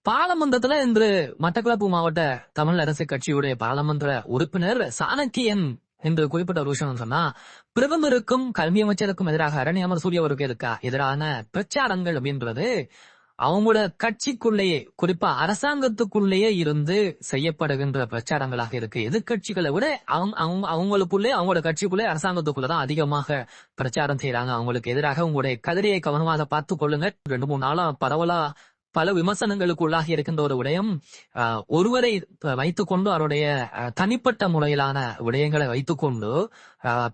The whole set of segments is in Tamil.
பாராளுமன்றத்துல இன்று மட்டக்களப்பு மாவட்ட தமிழ் அரசு கட்சியுடைய பாராளுமன்ற உறுப்பினர் சாணக்கியன் என்று குறிப்பிட்ட ஒரு விஷயம் சொன்னா, பிரதமருக்கும் கல்வி அமைச்சருக்கும் எதிராக அரணியமர் சூரியவருக்கு எதிரான பிரச்சாரங்கள் அப்படின்றது அவங்களோட கட்சிக்குள்ளேயே, குறிப்பா அரசாங்கத்துக்குள்ளேயே இருந்து செய்யப்படுகின்ற பிரச்சாரங்களாக இருக்கு. எதிர்கட்சிகளை விட அவங்களுக்குள்ளே, அவங்களோட கட்சிக்குள்ளே, அரசாங்கத்துக்குள்ளதான் அதிகமாக பிரச்சாரம் செய்யறாங்க. அவங்களுக்கு எதிராக உங்களுடைய கதிரையை கவனமாக பார்த்துக் கொள்ளுங்க. 2-3 நாளா பரவலா பல விமர்சனங்களுக்கு உள்ளாகி இருக்கின்ற ஒரு விடயம், ஒருவரை வைத்துக் கொண்டு அவருடைய தனிப்பட்ட முறையிலான விடயங்களை வைத்துக்கொண்டு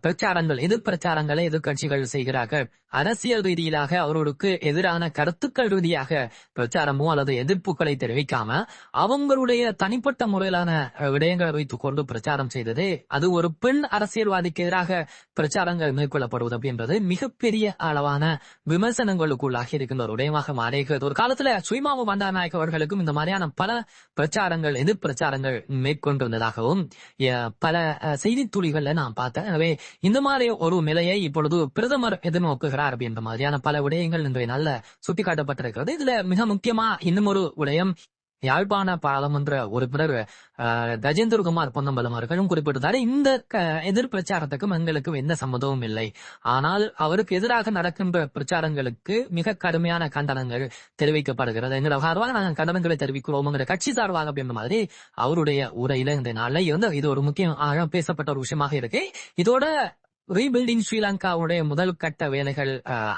பிரச்சாரங்கள், எதிர் பிரச்சாரங்களை எதிர்கட்சிகள் செய்கிறார்கள். அரசியல் ரீதியிலாக அவர்களுக்கு எதிரான கருத்துக்கள் ரீதியாக பிரச்சாரமோ அல்லது எதிர்ப்புகளை தெரிவிக்காம அவங்களுடைய தனிப்பட்ட முறையிலான விடயங்களை வைத்துக் கொண்டு பிரச்சாரம் செய்தது, அது ஒரு பெண் அரசியல்வாதிக்கு எதிராக பிரச்சாரங்கள் மேற்கொள்ளப்படுவது அப்படின்றது மிகப்பெரிய அளவான விமர்சனங்களுக்குள்ளாகி இருக்கின்ற ஒரு விடயமாக மாறுகிறது. ஒரு காலத்துல சுயமாவு பண்டாரநாயக்க அவர்களுக்கும் இந்த மாதிரியான பல பிரச்சாரங்கள், எதிர் பிரச்சாரங்கள் மேற்கொண்டிருந்ததாகவும் பல செய்தி துளிகள்ல நான் பார்த்தேன். எனவே இந்த மாதிரி ஒரு நிலையை இப்பொழுது பிரதமர் எதிர்நோக்குகிறார் அப்படின்ற மாதிரியான பல விடயங்கள் இன்றைய நல்ல சுட்டிக்காட்டப்பட்டிருக்கிறது. இதுல மிக முக்கியமா இன்னும் ஒரு விடயம், யாழ்ப்பாண பாராளுமன்ற உறுப்பினர் கஜேந்திரகுமார் பொன்னம்பலம் அவர்களும் குறிப்பிட்டாரு, இந்த எதிர் பிரச்சாரத்துக்கும் எங்களுக்கும் எந்த சம்மதமும் இல்லை, ஆனால் அவருக்கு எதிராக நடக்கின்ற பிரச்சாரங்களுக்கு மிக கடுமையான கண்டனங்கள் தெரிவிக்கப்படுகிறது. எங்களோட சார்பாக நாங்கள் கண்டனங்களை தெரிவிக்கிறோம் என்கிற கட்சி சார்பாக அப்படின்ற மாதிரி அவருடைய உரையில இந்த நாள்ல இது ஒரு முக்கிய பேசப்பட்ட ஒரு விஷயமாக இருக்கு. இதோட ரீபில்டிங் ஸ்ரீலங்காவுடைய முதல் கட்ட வேலைகள்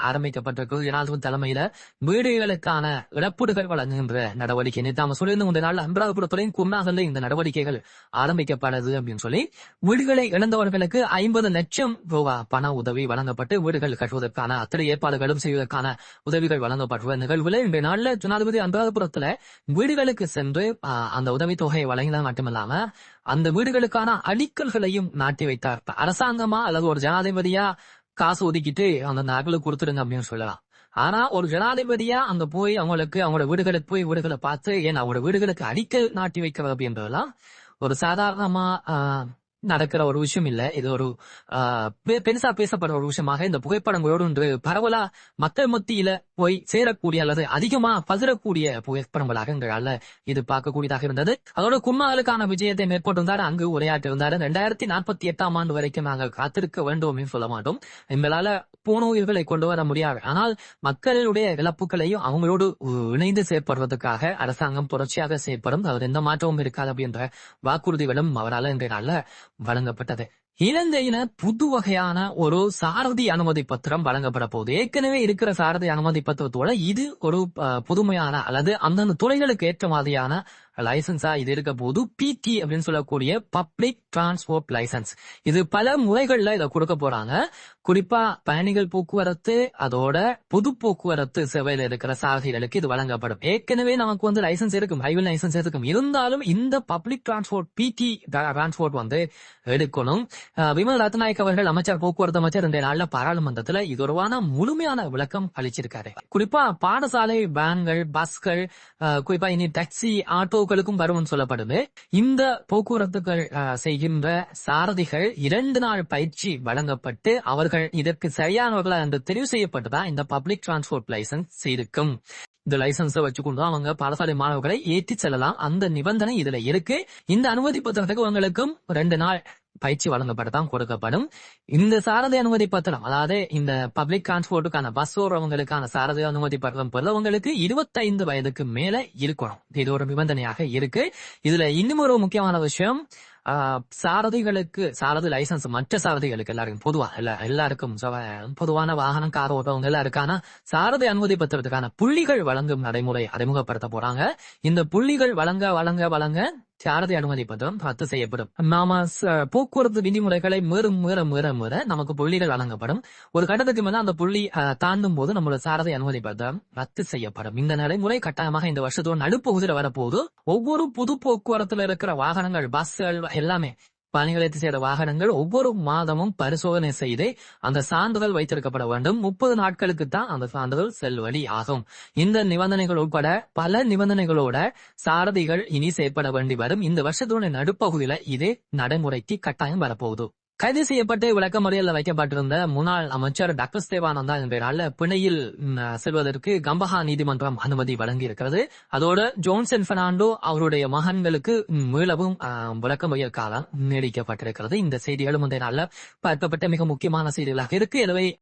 ஆரம்பிக்கப்பட்டிருக்கு. ஜனாதிபதி தலைமையில வீடுகளுக்கான இழப்பீடுகள் வழங்குகின்ற நடவடிக்கை நேற்று சொல்லியிருந்த இந்த நாள் அம்பராபுரத்துறையும் குர்நாகல்ல இந்த நடவடிக்கைகள் ஆரம்பிக்கப்படுது அப்படின்னு சொல்லி, வீடுகளை இழந்தவர்களுக்கு 50 லட்சம் ரூபாய் பண உதவி வழங்கப்பட்டு வீடுகள் கட்டுவதற்கான அத்தனை ஏற்பாடுகளும் செய்வதற்கான உதவிகள் வழங்கப்பட்டுள்ள நிகழ்வுல இன்றைய நாள்ல ஜனாதிபதி அம்பராபுரத்துல வீடுகளுக்கு சென்று அந்த உதவி தொகையை வழங்கினது மட்டுமில்லாம அந்த வீடுகளுக்கான அடிக்கல்களையும் நாட்டி வைத்தார். அரசாங்கமா அல்லது ஒரு ஜனாதிபதியா காசு ஒதுக்கிட்டு அந்த நகலை கொடுத்துடுங்க அப்படின்னு சொல்லலாம். ஆனா ஒரு ஜனாதிபதியா அங்க போய் அவங்களோட வீடுகளுக்கு போய் வீடுகளை பார்த்து ஏன் அவங்களோட வீடுகளுக்கு அடிக்கல் நாட்டி வைக்கிறது அப்படின்றதெல்லாம் ஒரு சாதாரணமா நடக்கிற ஒரு விஷயம் இல்ல. இது ஒரு பெருசா பேசப்படுற ஒரு விஷயமாக இந்த புகைப்படங்களோடு பரவலா மக்கள் மத்தியில போய் சேரக்கூடிய அல்லது அதிகமா பகிரக்கூடிய புகைப்படங்களாக எங்களால இது பார்க்கக்கூடியதாக இருந்தது. அதோட குர்நாகலுக்கான விஜயத்தை மேற்கொண்டிருந்தார், அங்கு உரையாற்றி இருந்தார். 2048 ஆண்டு வரைக்கும் நாங்கள் காத்திருக்க வேண்டும் சொல்ல மாட்டோம், எங்களால போன உயிர்களை கொண்டு வர முடியாது, ஆனால் மக்களுடைய இழப்புகளையும் அவங்களோடு இணைந்து செயற்படுவதற்காக அரசாங்கம் புரட்சியாக செயற்படும், அவர் எந்த மாற்றமும் இருக்காது அப்படின்ற வாக்குறுதிகளும் அவரால் இன்றைய நாள்ல வழங்கப்பட்டது. இலங்கையில புது வகையான ஒரு சாரதி அனுமதி பத்திரம் வழங்கப்பட போகுது. ஏற்கனவே இருக்கிற சாரதி அனுமதி பத்திரத்தோட இது ஒரு புதுமையான அல்லது அந்தந்த துறைகளுக்கு ஏற்ற மாதிரியான லைசன்ஸா இது இருக்க போது. PT அப்படின்னு சொல்லக்கூடிய பப்ளிக் டிரான்ஸ்போர்ட் லைசன்ஸ், இது பல முறைகள்ல இதை கொடுக்க போறாங்க. குறிப்பா பயணிகள் போக்குவரத்து அதோட பொது போக்குவரத்து சேவையில இருக்கிற சாரதிகளுக்கு இது வழங்கப்படும். ஏற்கனவே நமக்கு லைசன்ஸ் இருக்கும், ஹைவே லைசன்ஸ் இருக்கும், இருந்தாலும் இந்த பப்ளிக் டிரான்ஸ்போர்ட் PT டிரான்ஸ்போர்ட் எடுக்கணும். விமல் ரத்நாயக் அவர்கள் அமைச்சர், போக்குவரத்து அமைச்சர், இந்த நாள்ல பாராளுமன்றத்துல இது ஒருவான முழுமையான விளக்கம் அளிச்சிருக்காரு. குறிப்பா பாடசாலை வேன்கள், பஸ்கள், குறிப்பா இனி டாக்ஸி, ஆட்டோக்களுக்கும் வரும் சொல்லப்படுது. இந்த போக்குவரத்துகள் செய்கின்ற சாரதிகள் 2 நாள் பயிற்சி வழங்கப்பட்டு அவர்கள் இதற்கு சரியானவர்களா என்று தெரிவு செய்யப்பட்டுதான் இந்த பப்ளிக் டிரான்ஸ்போர்ட் லைசன்ஸ் இருக்கும். இந்த லைசன்ஸை வச்சுக்கொண்டு அவங்க பாடசாலை மாணவர்களை ஏற்றி செல்லலாம், அந்த நிபந்தனை இதுல இருக்கு. இந்த அனுமதி பத்திரத்துக்கு உங்களுக்கும் 2 நாள் பயிற்சி வழங்கப்படத்தான் கொடுக்கப்படும். இந்த சாரதி அனுமதி பத்திரம், அதாவது இந்த பப்ளிக் டிரான்ஸ்போர்ட்டுக்கான பஸ் ஓடுறவங்களுக்கான சாரதி அனுமதி பத்திரம் பெறவங்களுக்கு 25 வயதுக்கு மேல இருக்கணும். இது ஒரு நிபந்தனையாக இருக்கு. இதுல இன்னும் ஒரு முக்கியமான விஷயம், சாரதிகளுக்கு சாரதி லைசன்ஸ் மற்ற சாரதிகளுக்கு எல்லாருக்கும் பொதுவா எல்லாருக்கும் பொதுவான வாகனம், கார் ஓட்டுறவங்க எல்லாருக்கான சாரதி அனுமதி பத்திரத்துக்கான புள்ளிகள் வழங்கும் நடைமுறை அறிமுகப்படுத்த போறாங்க. இந்த புள்ளிகள் வழங்க சாரதி அனுமதி பத்திரம் ரத்து செய்யப்படும். நாம போக்குவரத்து விதிமுறைகளை மீற நமக்கு புள்ளிகள் வழங்கப்படும். ஒரு கட்டத்துக்கு மேல அந்த புள்ளி தாண்டும் போது நம்மளோட சாரதி அனுமதி பத்திரம் ரத்து செய்யப்படும். இந்த நடைமுறை கட்டாயமாக இந்த வருஷத்தோட நடுப்பகுதியில் வரப்போது. ஒவ்வொரு புது போக்குவரத்துல இருக்கிற வாகனங்கள், பஸ்கள் எல்லாமே பயணிகளை செய்த வாகனங்கள் ஒவ்வொரு மாதமும் பரிசோதனை செய்து அந்த சான்றிதழ் வைத்திருக்கப்பட வேண்டும். 30 நாட்களுக்கு தான் அந்த சான்றிதழ் செல்லுபடி ஆகும். இந்த நிபந்தனைகள் உட்பட பல நிபந்தனைகளோட சாரதிகள் இனி செயற்பட வேண்டி வரும். இந்த வருஷத்தோட நடுப்பகுதியில இது நடைமுறைக்கு கட்டாயம் வரப்போகுது. கைது செய்யப்பட்டு விளக்கமறியலில் வைக்கப்பட்டிருந்த முன்னாள் அமைச்சர் டாக்டர் தேவானந்தா இன்றைய நாள்ல பிணையில் செல்வதற்கு கம்பஹா நீதிமன்றம் அனுமதி வழங்கி இருக்கிறது. அதோடு ஜோன்சன் பெர்னாண்டோ அவருடைய மகன்களுக்கு மீளவும் விளக்கமறியல் காலம் நீடிக்கப்பட்டிருக்கிறது. இந்த செய்திகளும் இன்றைய நாள்ல பார்க்கப்பட்ட மிக முக்கியமான செய்திகளாக இருக்கு. எனவே